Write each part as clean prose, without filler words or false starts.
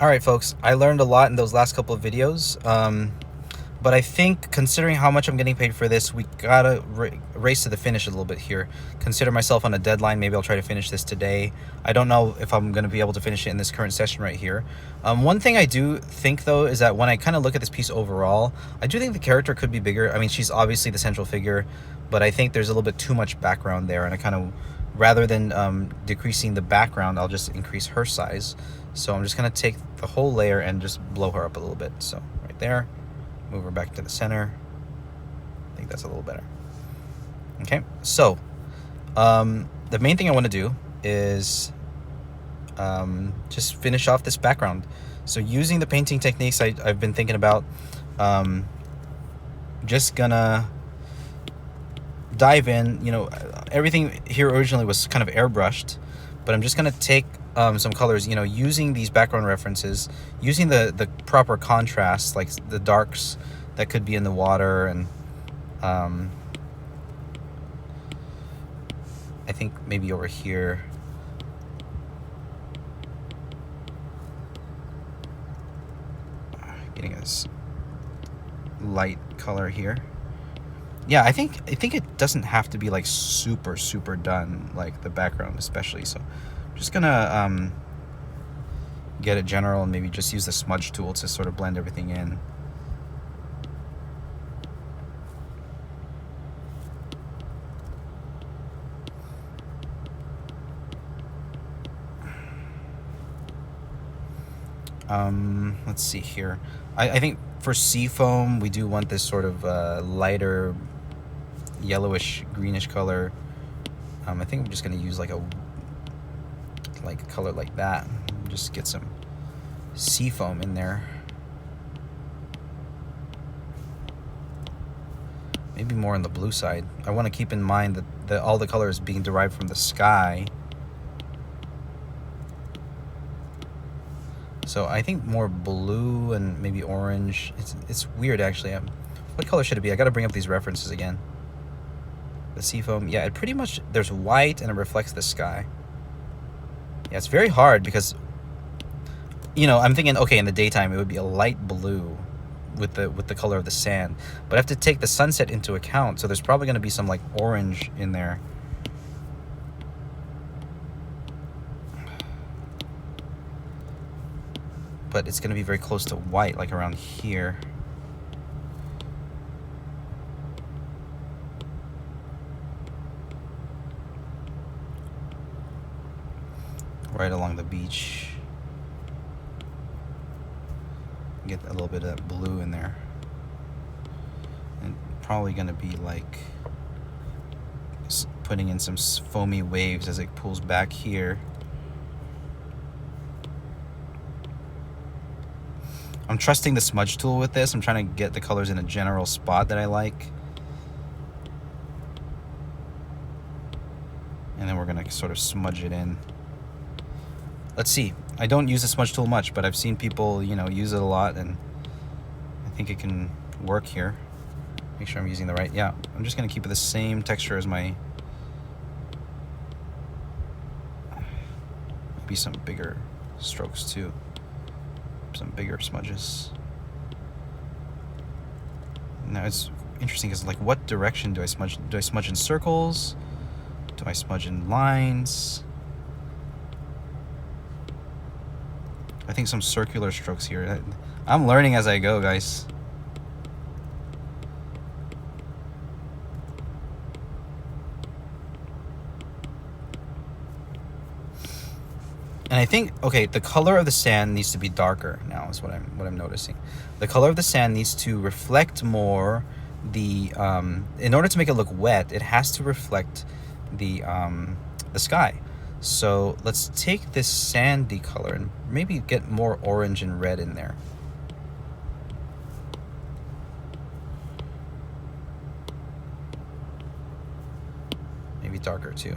All right, folks, I learned a lot in those last couple of videos, but I think considering how much I'm getting paid for this, we gotta race to the finish a little bit here. Consider myself on a deadline. Maybe I'll try to finish this today. I don't know if I'm gonna be able to finish it in this current session right here. One thing I do think, though, is that when I kind of look at this piece overall, I do think the character could be bigger. I mean, she's obviously the central figure, but I think there's a little bit too much background there, and I kind of, rather than decreasing the background, I'll just increase her size. So I'm just gonna take the whole layer and just blow her up a little bit. So right there, move her back to the center. I think that's a little better. Okay, so the main thing I want to do is just finish off this background. So using the painting techniques I've been thinking about, just gonna dive in. You know, everything here originally was kind of airbrushed, but I'm just gonna take some colors, you know, using these background references, using the proper contrast, like the darks that could be in the water, and I think maybe over here, getting a light color here. Yeah, I think it doesn't have to be like super done, like the background especially. So I'm just gonna get it general and maybe just use the smudge tool to sort of blend everything in. Let's see here. I think for Seafoam, we do want this sort of lighter yellowish greenish color. I think I'm just going to use like a color like that. Just get some Seafoam in there. Maybe more on the blue side. I want to keep in mind that all the color is being derived from the sky. So I think more blue and maybe orange. It's weird, actually. What color should it be? I got to bring up these references again. The Seafoam. Yeah, it pretty much, there's white and it reflects the sky. Yeah, it's very hard because, you know, I'm thinking, okay, in the daytime it would be a light blue with the color of the sand, but I have to take the sunset into account, so there's probably going to be some like orange in there. But it's going to be very close to white, like around here. Right along the beach. Get a little bit of that blue in there. And probably going to be like putting in some foamy waves as it pulls back here. I'm trusting the smudge tool with this. I'm trying to get the colors in a general spot that I like. And then we're going to sort of smudge it in. Let's see. I don't use the smudge tool much, but I've seen people, you know, use it a lot, and I think it can work here. Make sure I'm using the right. Yeah, I'm just going to keep it the same texture as my, maybe some bigger strokes too. Some bigger smudges. Now it's interesting because, like, what direction do I smudge? Do I smudge in circles? Do I smudge in lines? I think some circular strokes here. I'm learning as I go, guys. And I think, okay, the color of the sand needs to be darker now, is what I'm noticing. The color of the sand needs to reflect more the in order to make it look wet, it has to reflect the sky. So let's take this sandy color and maybe get more orange and red in there. Maybe darker too.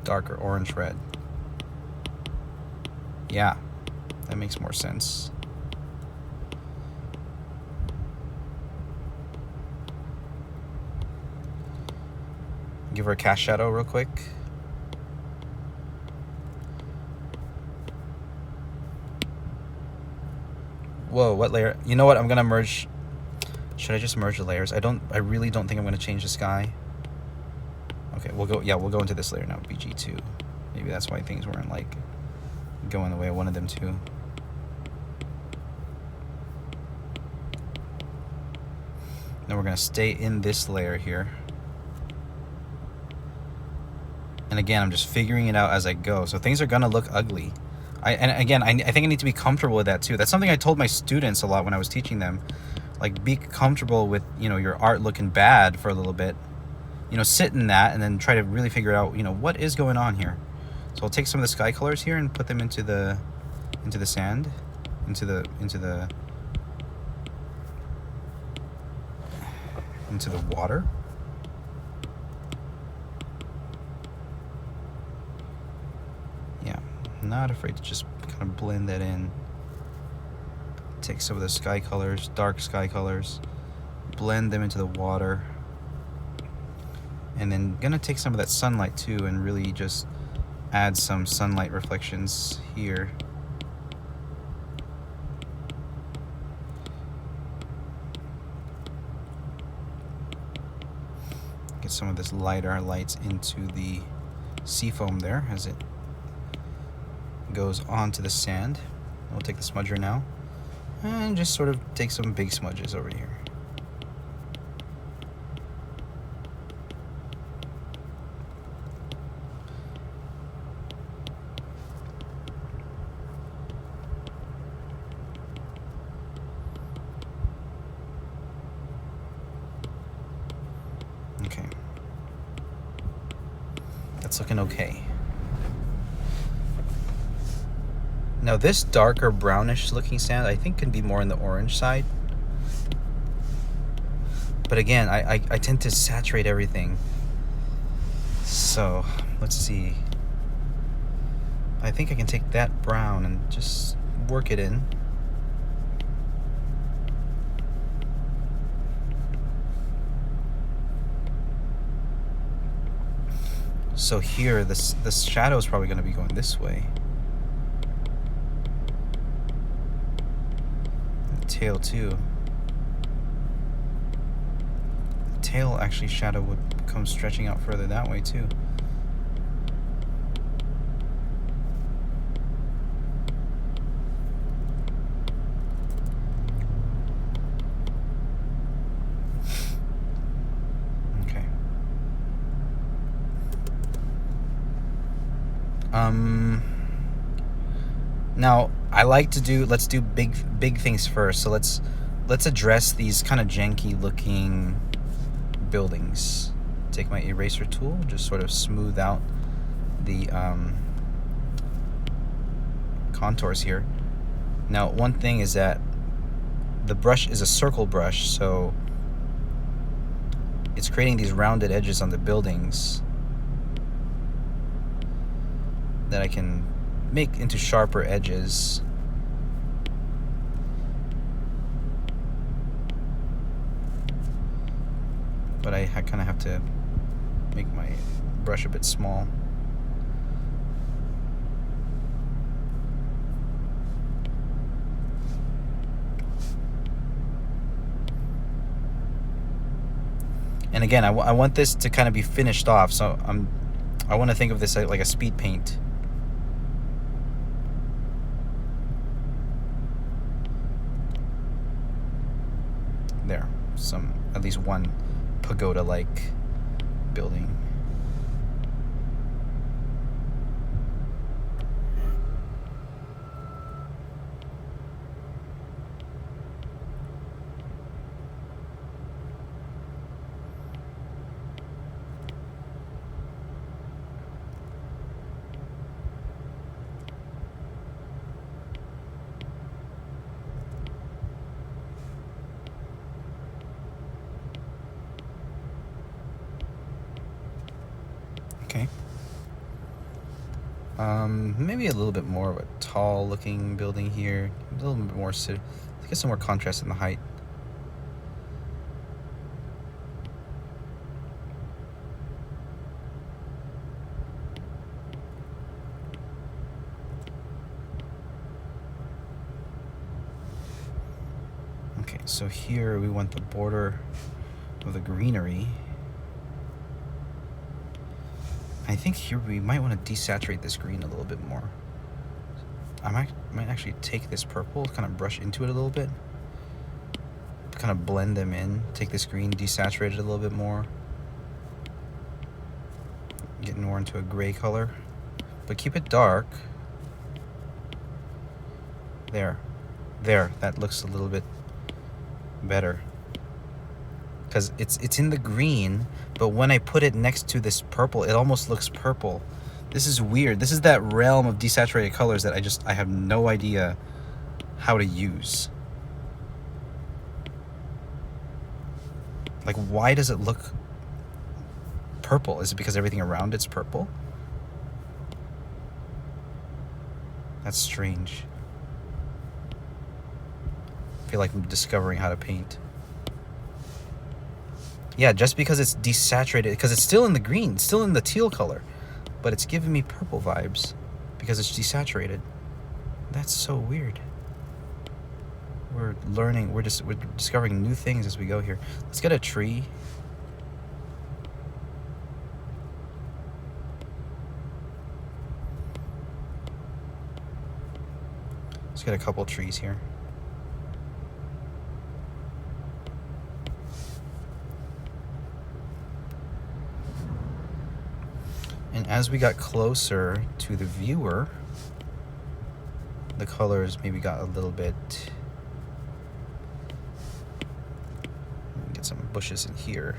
Darker orange red. Yeah, that makes more sense. Give her a cast shadow real quick. Whoa, what layer? You know what? I'm gonna merge. Should I just merge the layers? I really don't think I'm gonna change the sky. Okay, we'll go. Yeah, we'll go into this layer now. BG2. Maybe that's why things weren't like going the way I wanted them to. Then we're gonna stay in this layer here. And again, I'm just figuring it out as I go. So things are gonna look ugly. And again, I think I need to be comfortable with that too. That's something I told my students a lot when I was teaching them. Like, be comfortable with, you know, your art looking bad for a little bit. You know, sit in that and then try to really figure out, you know, what is going on here. So I'll take some of the sky colors here and put them into the sand, into the water. Yeah, not afraid to just kind of blend that in. Take some of the sky colors, dark sky colors, blend them into the water. And then gonna take some of that sunlight too and really just add some sunlight reflections here. Get some of this lighter lights into the seafoam there as it goes onto the sand. We'll take the smudger now and just sort of take some big smudges over here. Okay. That's looking okay. Now this darker brownish looking sand I think can be more in the orange side. But again, I tend to saturate everything. So let's see. I think I can take that brown and just work it in. So here, this shadow is probably going to be going this way. The tail too. The tail actually shadow would come stretching out further that way too. Now I like to do, let's do big things first. So let's address these kind of janky looking buildings. Take my eraser tool, just sort of smooth out the contours here. Now one thing is that the brush is a circle brush, so it's creating these rounded edges on the buildings that I can make into sharper edges. But I kind of have to make my brush a bit small. And again, I want this to kind of be finished off, so I want to think of this like a speed paint. There, at least one pagoda-like building. Okay. Maybe a little bit more of a tall looking building here. A little bit more, let's get some more contrast in the height. So here we want the border of the greenery. I think here we might want to desaturate this green a little bit more. I might actually take this purple, kind of brush into it a little bit, kind of blend them in. Take this green, desaturate it a little bit more, get more into a gray color, but keep it dark. There, that looks a little bit better because it's in the green, but when I put it next to this purple, it almost looks purple. This is weird. This is that realm of desaturated colors that I have no idea how to use. Like, why does it look purple? Is it because everything around it's purple? That's strange. I feel like I'm discovering how to paint. Yeah, just because it's desaturated, because it's still in the green, it's still in the teal color, but it's giving me purple vibes because it's desaturated. That's so weird. We're learning, we're discovering new things as we go here. Let's get a tree. Let's get a couple trees here. And as we got closer to the viewer, the colors maybe got a little bit. Get some bushes in here.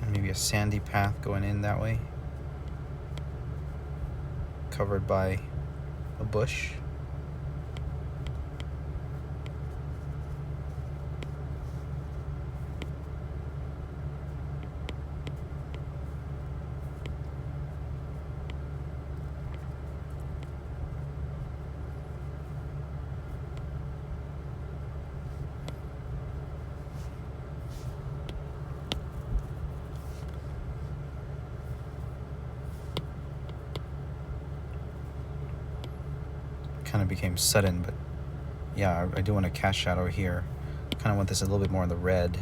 And maybe a sandy path going in that way, covered by a bush. Kind of became sudden, but yeah, I do want to cast shadow here. Kind of want this a little bit more in the red.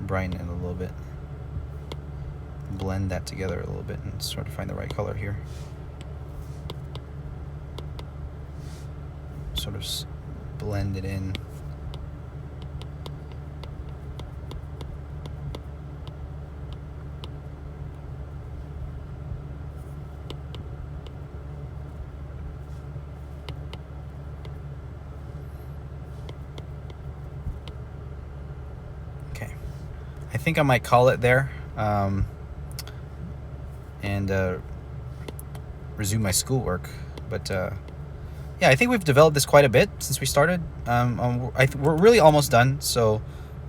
Brighten it a little bit. Blend that together a little bit and sort of find the right color here. Sort of blend it in. I think I might call it there, and resume my schoolwork. But yeah, I think we've developed this quite a bit since we started. We're really almost done, so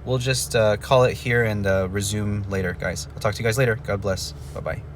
we'll just call it here and resume later, guys. I'll talk to you guys later. God bless. Bye-bye.